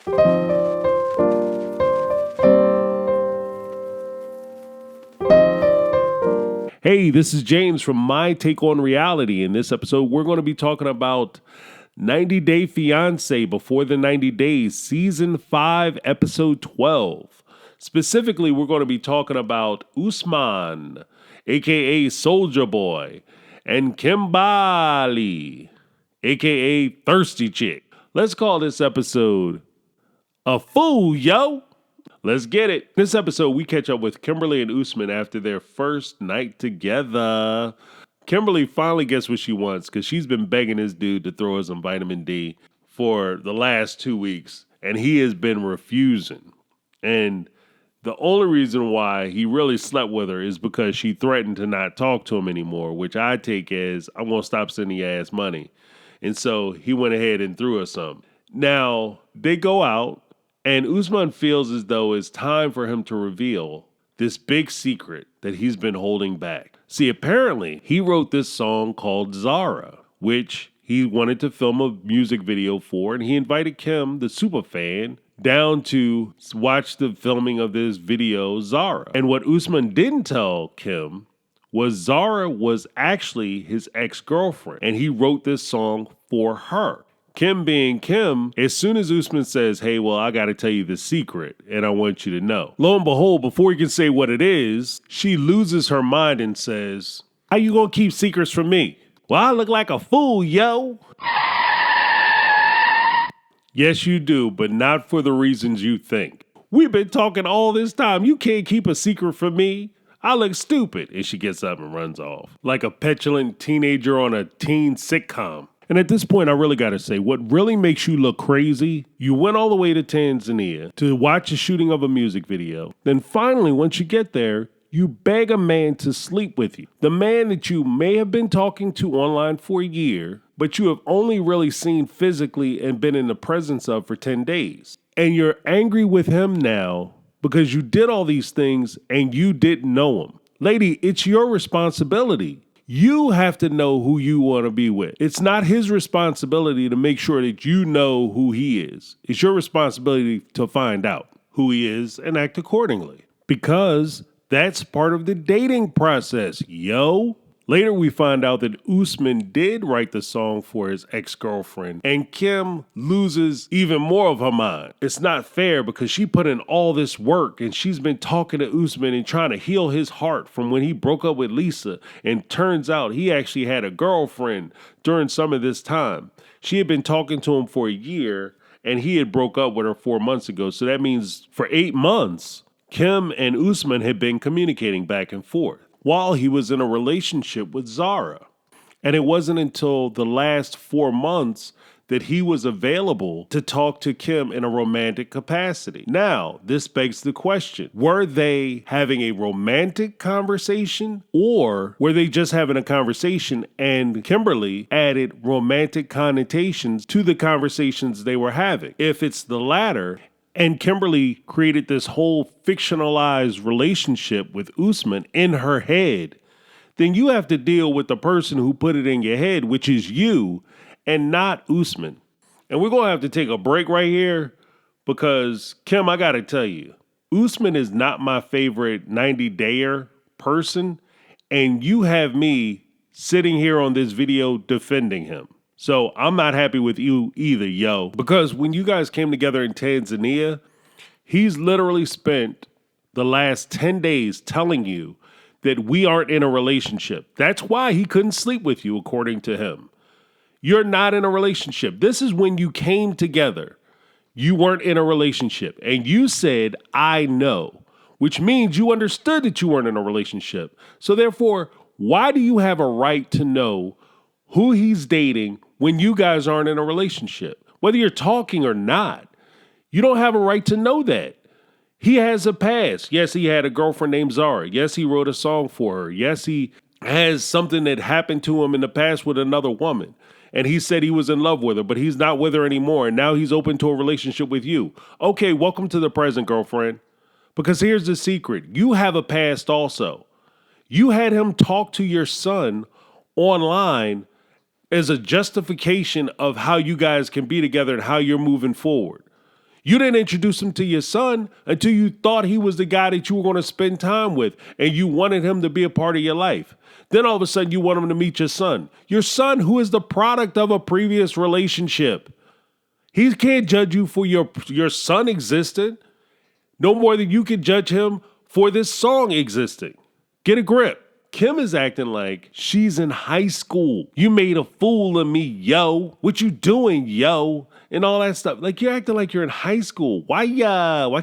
Hey, this is James from My Take on Reality. In this episode, we're going to be talking about 90 Day Fiance Before the 90 Days, Season 5, Episode 12. Specifically, we're going to be talking about Usman, aka Soldier Boy, and Kimbali, aka Thirsty Chick. Let's call this episode A Fool, Yo! Let's get it. This episode, we catch up with Kimberly and Usman after their first night together. Kimberly finally gets what she wants because she's been begging this dude to throw her some vitamin D for the last 2 weeks, and he has been refusing. And the only reason why he really slept with her is because she threatened to not talk to him anymore, which I take as, I'm going to stop sending your ass money. And so he went ahead and threw her some. Now, they go out. And Usman feels as though it's time for him to reveal this big secret that he's been holding back. See, apparently, he wrote this song called Zara, which he wanted to film a music video for, and he invited Kim, the super fan, down to watch the filming of this video, Zara. And what Usman didn't tell Kim was Zara was actually his ex-girlfriend, and he wrote this song for her. Kim being Kim, as soon as Usman says, hey, well, I got to tell you the secret, and I want you to know. Lo and behold, before he can say what it is, she loses her mind and says, how you going to keep secrets from me? Well, I look like a fool, yo. Yes, you do, but not for the reasons you think. We've been talking all this time. You can't keep a secret from me. I look stupid. And she gets up and runs off like a petulant teenager on a teen sitcom. And at this point, I really got to say, what really makes you look crazy, you went all the way to Tanzania to watch a shooting of a music video. Then finally, once you get there, you beg a man to sleep with you. The man that you may have been talking to online for a year, but you have only really seen physically and been in the presence of for 10 days. And you're angry with him now because you did all these things and you didn't know him. Lady, it's your responsibility. You have to know who you want to be with. It's not his responsibility to make sure that you know who he is. It's your responsibility to find out who he is and act accordingly. Because that's part of the dating process, yo. Later, we find out that Usman did write the song for his ex-girlfriend, and Kim loses even more of her mind. It's not fair because she put in all this work, and she's been talking to Usman and trying to heal his heart from when he broke up with Lisa, and turns out he actually had a girlfriend during some of this time. She had been talking to him for a year, and he had broke up with her 4 months ago, so that means for 8 months, Kim and Usman had been communicating back and forth while he was in a relationship with Zara. And it wasn't until the last 4 months that he was available to talk to Kim in a romantic capacity. Now, this begs the question, were they having a romantic conversation or were they just having a conversation and Kimberly added romantic connotations to the conversations they were having? If it's the latter, and Kimberly created this whole fictionalized relationship with Usman in her head, then you have to deal with the person who put it in your head, which is you and not Usman. And we're going to have to take a break right here because, Kim, I got to tell you, Usman is not my favorite 90-dayer person, and you have me sitting here on this video defending him. So I'm not happy with you either, yo. Because when you guys came together in Tanzania, he's literally spent the last 10 days telling you that we aren't in a relationship. That's why he couldn't sleep with you, according to him. You're not in a relationship. This is when you came together. You weren't in a relationship. And you said, I know, which means you understood that you weren't in a relationship. So therefore, why do you have a right to know who he's dating when you guys aren't in a relationship? Whether you're talking or not, you don't have a right to know that. He has a past. Yes, he had a girlfriend named Zara. Yes, he wrote a song for her. Yes, he has something that happened to him in the past with another woman. And he said he was in love with her, but he's not with her anymore. And now he's open to a relationship with you. Okay, welcome to the present, girlfriend. Because here's the secret. You have a past also. You had him talk to your son online as a justification of how you guys can be together and how you're moving forward. You didn't introduce him to your son until you thought he was the guy that you were going to spend time with and you wanted him to be a part of your life. Then all of a sudden you want him to meet your son who is the product of a previous relationship. He can't judge you for your son existing no more than you can judge him for this song existing. Get a grip. Kim is acting like she's in high school. You made a fool of me, yo. What you doing, yo? And all that stuff. Like, you're acting like you're in high school. Why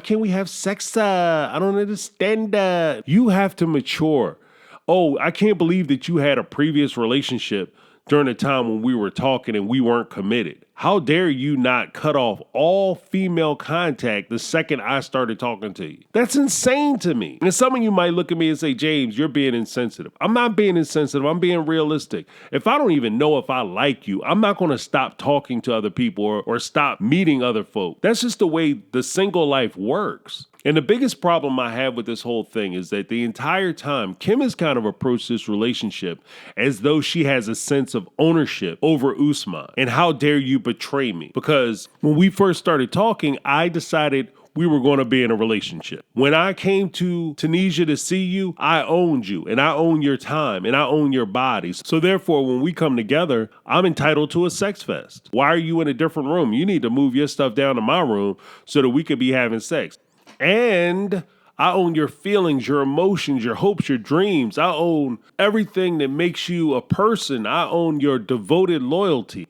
can't we have sex? I don't understand that. You have to mature. Oh, I can't believe that you had a previous relationship during a time when we were talking and we weren't committed. How dare you not cut off all female contact the second I started talking to you? That's insane to me. And some of you might look at me and say, James, you're being insensitive. I'm not being insensitive. I'm being realistic. If I don't even know if I like you, I'm not going to stop talking to other people or stop meeting other folk. That's just the way the single life works. And the biggest problem I have with this whole thing is that the entire time, Kim has kind of approached this relationship as though she has a sense of ownership over Usman. And how dare you betray me? Because when we first started talking, I decided we were going to be in a relationship. When I came to Tunisia to see you, I owned you and I own your time and I own your body. So therefore, when we come together, I'm entitled to a sex fest. Why are you in a different room? You need to move your stuff down to my room so that we could be having sex. And I own your feelings, your emotions, your hopes, your dreams. I own everything that makes you a person. I own your devoted loyalty.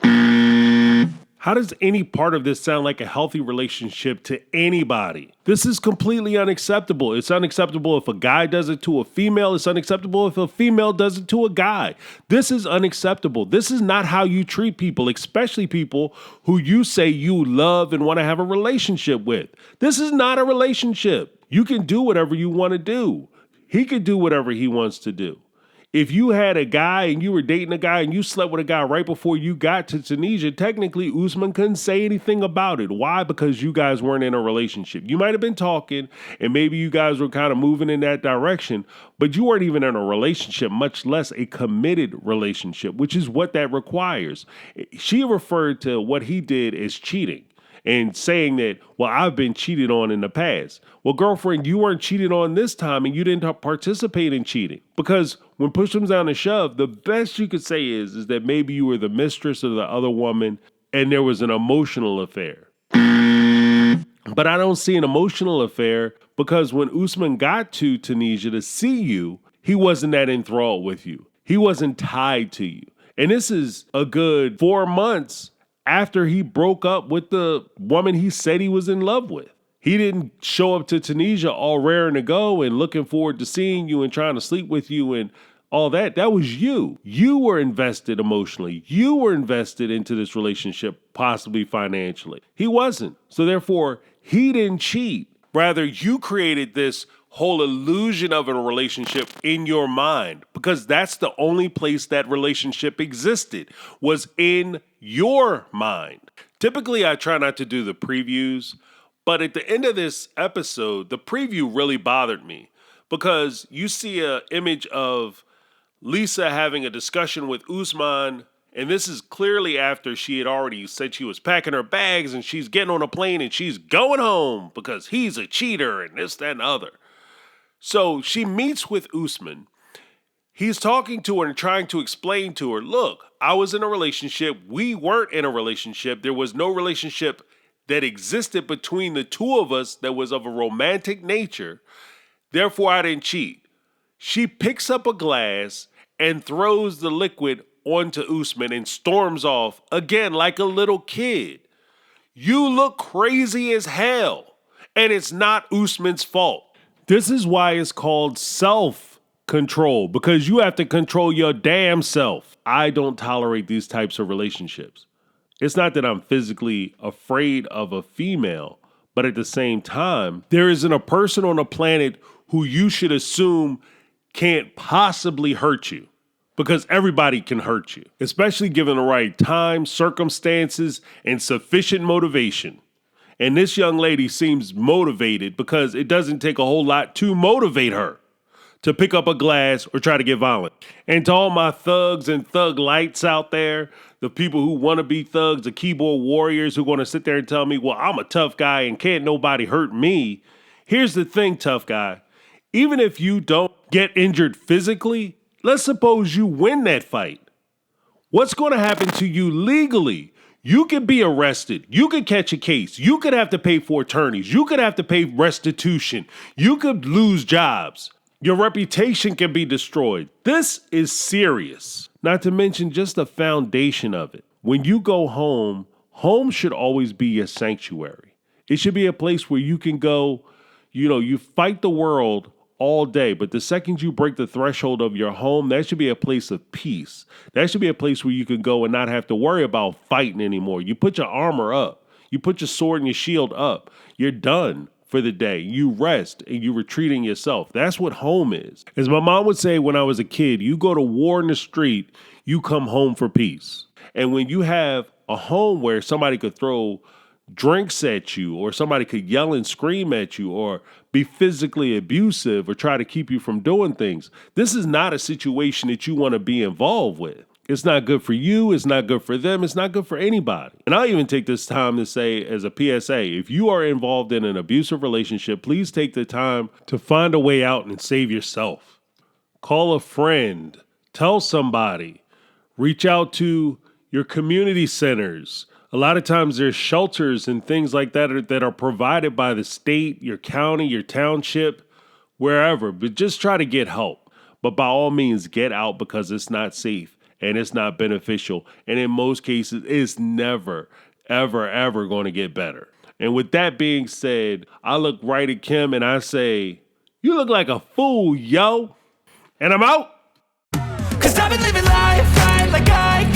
How does any part of this sound like a healthy relationship to anybody? This is completely unacceptable. It's unacceptable if a guy does it to a female. It's unacceptable if a female does it to a guy. This is unacceptable. This is not how you treat people, especially people who you say you love and want to have a relationship with. This is not a relationship. You can do whatever you want to do. He can do whatever he wants to do. If you had a guy and you were dating a guy and you slept with a guy right before you got to Tunisia, technically Usman couldn't say anything about it. Why? Because you guys weren't in a relationship. You might have been talking and maybe you guys were kind of moving in that direction, but you weren't even in a relationship, much less a committed relationship, which is what that requires. She referred to what he did as cheating and saying that, well, I've been cheated on in the past. Well, girlfriend, you weren't cheated on this time and you didn't participate in cheating. Because when push comes down to shove, the best you could say is that maybe you were the mistress of the other woman and there was an emotional affair. But I don't see an emotional affair because when Usman got to Tunisia to see you, he wasn't that enthralled with you. He wasn't tied to you. And this is a good 4 months after he broke up with the woman he said he was in love with. He didn't show up to Tunisia all raring to go and looking forward to seeing you and trying to sleep with you and all that. That was you. You were invested emotionally. You were invested into this relationship, possibly financially. He wasn't. So therefore, he didn't cheat. Rather, you created this whole illusion of a relationship in your mind because that's the only place that relationship existed, was in your mind. Typically, I try not to do the previews, but at the end of this episode, the preview really bothered me because you see an image of Lisa having a discussion with Usman, and this is clearly after she had already said she was packing her bags and she's getting on a plane and she's going home because he's a cheater and this, that, and the other. So she meets with Usman. He's talking to her and trying to explain to her, look, I was in a relationship. We weren't in a relationship. There was no relationship that existed between the two of us that was of a romantic nature. Therefore, I didn't cheat. She picks up a glass and throws the liquid onto Usman and storms off, again, like a little kid. You look crazy as hell, and it's not Usman's fault. This is why it's called self-control, because you have to control your damn self. I don't tolerate these types of relationships. It's not that I'm physically afraid of a female, but at the same time, there isn't a person on the planet who you should assume can't possibly hurt you, because everybody can hurt you, especially given the right time, circumstances, and sufficient motivation. And this young lady seems motivated because it doesn't take a whole lot to motivate her to pick up a glass or try to get violent. And to all my thugs and thug lights out there, the people who want to be thugs, the keyboard warriors who want to sit there and tell me, well, I'm a tough guy and can't nobody hurt me. Here's the thing, tough guy. Even if you don't get injured physically, let's suppose you win that fight. What's going to happen to you legally? You could be arrested. You could catch a case. You could have to pay for attorneys. You could have to pay restitution. You could lose jobs. Your reputation can be destroyed. This is serious. Not to mention just the foundation of it. When you go home, home should always be your sanctuary. It should be a place where you can go, you fight the world all day, but the second you break the threshold of your home, that should be a place of peace. That should be a place where you can go and not have to worry about fighting anymore. You put your armor up. You put your sword and your shield up. You're done for the day. You rest and you retreat in yourself. That's what home is. As my mom would say when I was a kid, you go to war in the street, you come home for peace. And when you have a home where somebody could throw drinks at you, or somebody could yell and scream at you, or be physically abusive, or try to keep you from doing things, this is not a situation that you want to be involved with. It's not good for you. It's not good for them. It's not good for anybody. And I'll even take this time to say, as a PSA, if you are involved in an abusive relationship, please take the time to find a way out and save yourself. Call a friend. Tell somebody. Reach out to your community centers. A lot of times there's shelters and things like that are provided by the state, your county, your township, wherever. But just try to get help. But by all means, get out, because it's not safe and it's not beneficial. And in most cases, it's never, ever, ever going to get better. And with that being said, I look right at Kim and I say, you look like a fool, yo. And I'm out. 'Cause I've been living life right like I